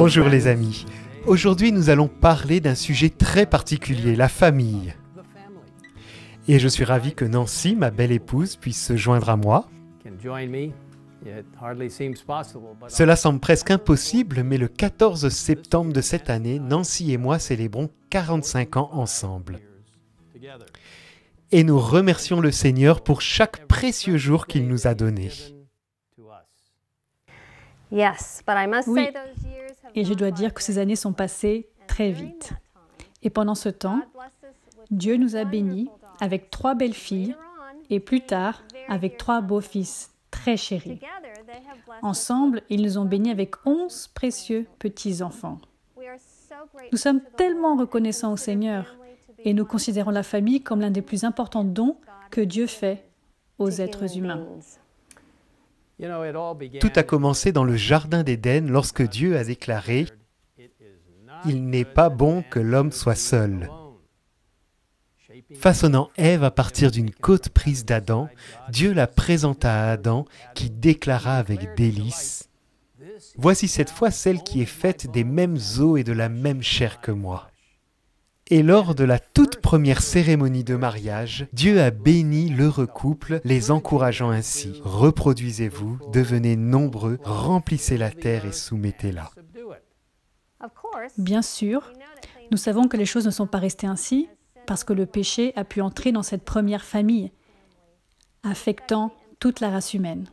Bonjour les amis. Aujourd'hui, nous allons parler d'un sujet très particulier, la famille. Et je suis ravi que Nancy, ma belle épouse, puisse se joindre à moi. Cela semble presque impossible, mais le 14 septembre de cette année, Nancy et moi célébrons 45 ans ensemble. Et nous remercions le Seigneur pour chaque précieux jour qu'il nous a donné. Oui, et je dois dire que ces années sont passées très vite. Et pendant ce temps, Dieu nous a bénis avec 3 belles filles et plus tard avec 3 beaux-fils très chéris. Ensemble, ils nous ont bénis avec 11 précieux petits-enfants. Nous sommes tellement reconnaissants au Seigneur et nous considérons la famille comme l'un des plus importants dons que Dieu fait aux êtres humains. Tout a commencé dans le jardin d'Éden lorsque Dieu a déclaré « Il n'est pas bon que l'homme soit seul ». Façonnant Ève à partir d'une côte prise d'Adam, Dieu la présenta à Adam qui déclara avec délice « Voici cette fois celle qui est faite des mêmes os et de la même chair que moi ». Et lors de la toute première cérémonie de mariage, Dieu a béni l'heureux couple, les encourageant ainsi « Reproduisez-vous, devenez nombreux, remplissez la terre et soumettez-la ». Bien sûr, nous savons que les choses ne sont pas restées ainsi parce que le péché a pu entrer dans cette première famille, affectant toute la race humaine.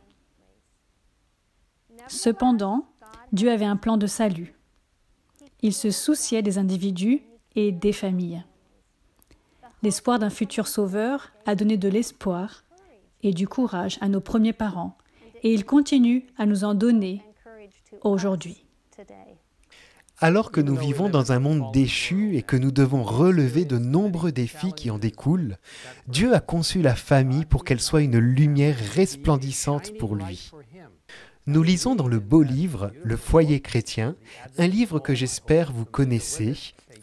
Cependant, Dieu avait un plan de salut. Il se souciait des individus et des familles. L'espoir d'un futur sauveur a donné de l'espoir et du courage à nos premiers parents, et il continue à nous en donner aujourd'hui. Alors que nous vivons dans un monde déchu et que nous devons relever de nombreux défis qui en découlent, Dieu a conçu la famille pour qu'elle soit une lumière resplendissante pour lui. Nous lisons dans le beau livre « Le foyer chrétien », un livre que j'espère vous connaissez.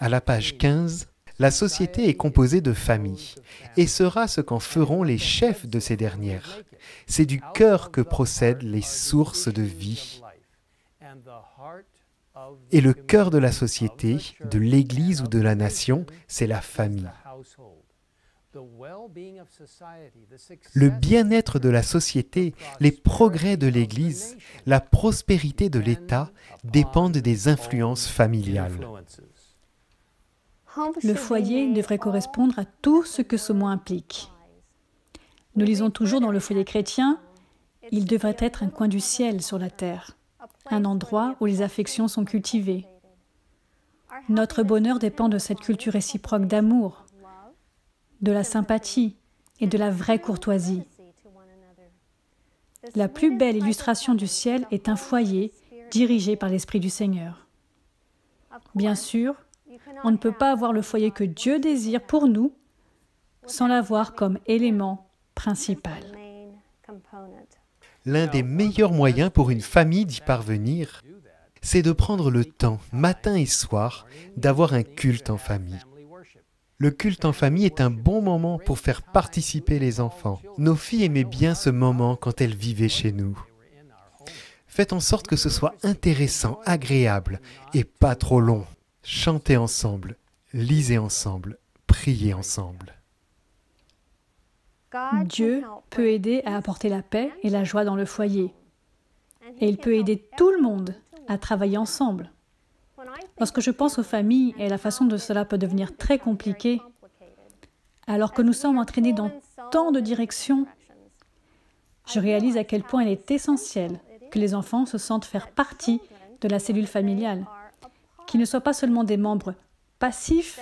À la page 15, la société est composée de familles et sera ce qu'en feront les chefs de ces dernières. C'est du cœur que procèdent les sources de vie. Et le cœur de la société, de l'Église ou de la nation, c'est la famille. Le bien-être de la société, les progrès de l'Église, la prospérité de l'État dépendent des influences familiales. Le foyer devrait correspondre à tout ce que ce mot implique. Nous lisons toujours dans le foyer chrétien, il devrait être un coin du ciel sur la terre, un endroit où les affections sont cultivées. Notre bonheur dépend de cette culture réciproque d'amour, de la sympathie et de la vraie courtoisie. La plus belle illustration du ciel est un foyer dirigé par l'Esprit du Seigneur. Bien sûr, on ne peut pas avoir le foyer que Dieu désire pour nous sans l'avoir comme élément principal. L'un des meilleurs moyens pour une famille d'y parvenir, c'est de prendre le temps, matin et soir, d'avoir un culte en famille. Le culte en famille est un bon moment pour faire participer les enfants. Nos filles aimaient bien ce moment quand elles vivaient chez nous. Faites en sorte que ce soit intéressant, agréable et pas trop long. Chantez ensemble, lisez ensemble, priez ensemble. Dieu peut aider à apporter la paix et la joie dans le foyer. Et il peut aider tout le monde à travailler ensemble. Lorsque je pense aux familles et à la façon dont cela peut devenir très compliqué, alors que nous sommes entraînés dans tant de directions, je réalise à quel point il est essentiel que les enfants se sentent faire partie de la cellule familiale, qu'ils ne soient pas seulement des membres passifs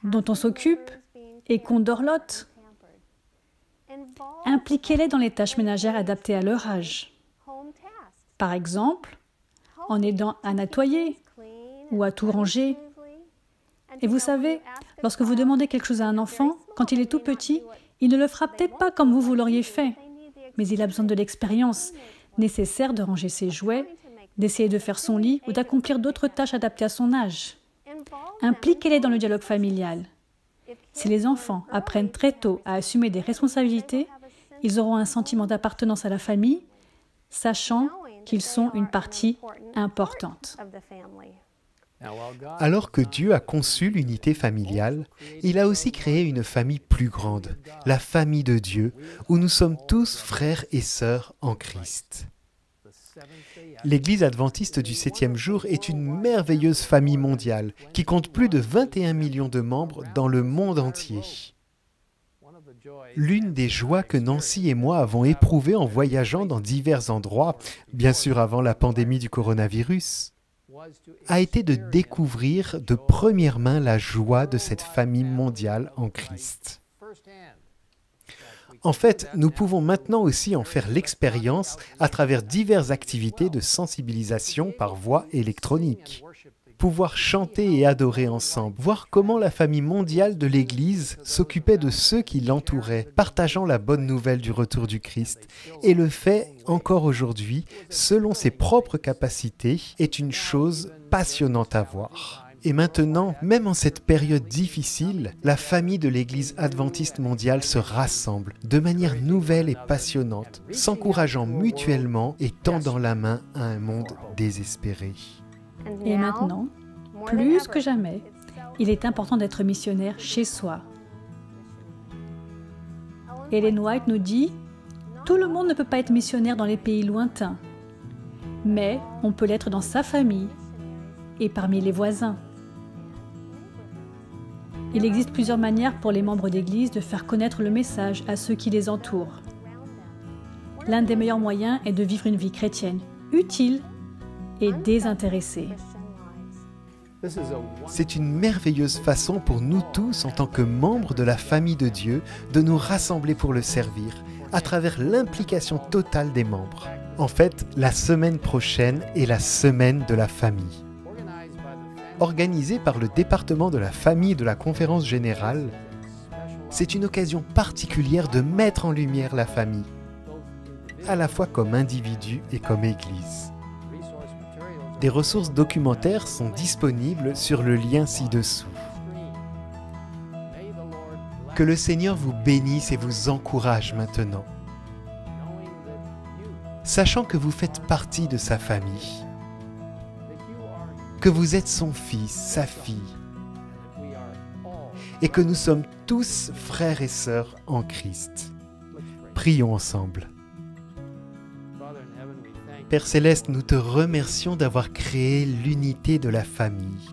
dont on s'occupe et qu'on dorlote. Impliquez-les dans les tâches ménagères adaptées à leur âge. Par exemple, en aidant à nettoyer ou à tout ranger. Et vous savez, lorsque vous demandez quelque chose à un enfant, quand il est tout petit, il ne le fera peut-être pas comme vous l'auriez fait, mais il a besoin de l'expérience nécessaire de ranger ses jouets, d'essayer de faire son lit ou d'accomplir d'autres tâches adaptées à son âge. Impliquez-les dans le dialogue familial. Si les enfants apprennent très tôt à assumer des responsabilités, ils auront un sentiment d'appartenance à la famille, sachant qu'ils sont une partie importante. Alors que Dieu a conçu l'unité familiale, il a aussi créé une famille plus grande, la famille de Dieu, où nous sommes tous frères et sœurs en Christ. L'Église adventiste du 7e jour est une merveilleuse famille mondiale qui compte plus de 21 millions de membres dans le monde entier. L'une des joies que Nancy et moi avons éprouvées en voyageant dans divers endroits, bien sûr avant la pandémie du coronavirus, a été de découvrir de première main la joie de cette famille mondiale en Christ. En fait, nous pouvons maintenant aussi en faire l'expérience à travers diverses activités de sensibilisation par voie électronique. Pouvoir chanter et adorer ensemble, voir comment la famille mondiale de l'Église s'occupait de ceux qui l'entouraient, partageant la bonne nouvelle du retour du Christ, et le fait encore aujourd'hui, selon ses propres capacités, est une chose passionnante à voir. Et maintenant, même en cette période difficile, la famille de l'Église adventiste mondiale se rassemble de manière nouvelle et passionnante, s'encourageant mutuellement et tendant la main à un monde désespéré. Et maintenant, plus que jamais, il est important d'être missionnaire chez soi. Ellen White nous dit « Tout le monde ne peut pas être missionnaire dans les pays lointains, mais on peut l'être dans sa famille et parmi les voisins. » Il existe plusieurs manières pour les membres d'Église de faire connaître le message à ceux qui les entourent. L'un des meilleurs moyens est de vivre une vie chrétienne, utile et désintéressée. C'est une merveilleuse façon pour nous tous, en tant que membres de la famille de Dieu, de nous rassembler pour le servir, à travers l'implication totale des membres. En fait, la semaine prochaine est la semaine de la famille. Organisée par le département de la famille de la Conférence Générale, c'est une occasion particulière de mettre en lumière la famille, à la fois comme individu et comme Église. Des ressources documentaires sont disponibles sur le lien ci-dessous. Que le Seigneur vous bénisse et vous encourage maintenant, sachant que vous faites partie de sa famille, que vous êtes son fils, sa fille, et que nous sommes tous frères et sœurs en Christ. Prions ensemble. Père Céleste, nous te remercions d'avoir créé l'unité de la famille,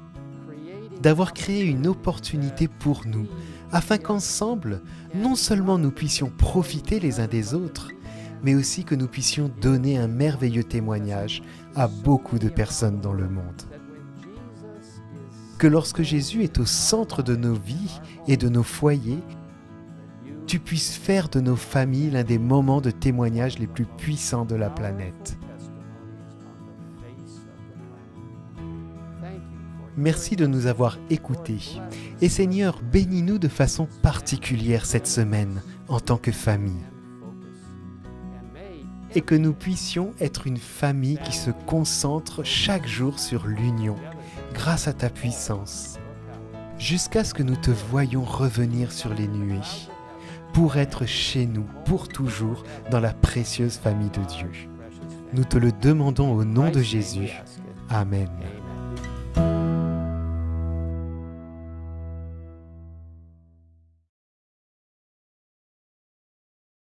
d'avoir créé une opportunité pour nous, afin qu'ensemble, non seulement nous puissions profiter les uns des autres, mais aussi que nous puissions donner un merveilleux témoignage à beaucoup de personnes dans le monde. Que lorsque Jésus est au centre de nos vies et de nos foyers, tu puisses faire de nos familles l'un des moments de témoignage les plus puissants de la planète. Merci de nous avoir écoutés. Et Seigneur, bénis-nous de façon particulière cette semaine en tant que famille. Et que nous puissions être une famille qui se concentre chaque jour sur l'union, grâce à ta puissance, jusqu'à ce que nous te voyions revenir sur les nuées, pour être chez nous, pour toujours, dans la précieuse famille de Dieu. Nous te le demandons au nom de Jésus. Amen.